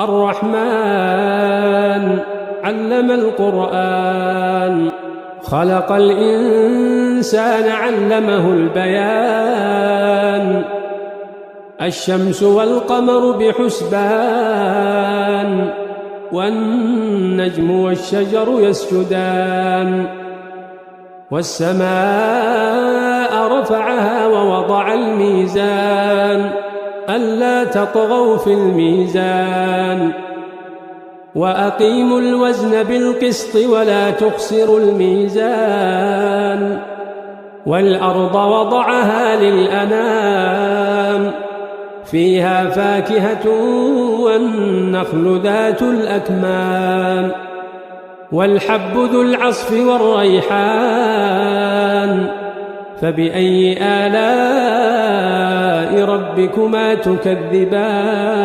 الرحمن علم القرآن خلق الإنسان علمه البيان الشمس والقمر بحسبان والنجم والشجر يسجدان والسماء رفعها ووضع الميزان ألا تطغوا في الميزان وأقيموا الوزن بالقسط ولا تخسروا الميزان والأرض وضعها للأنام فيها فاكهة والنخل ذات الأكمام والحب ذو العصف والريحان فبأي آلاء ربكما تكذبان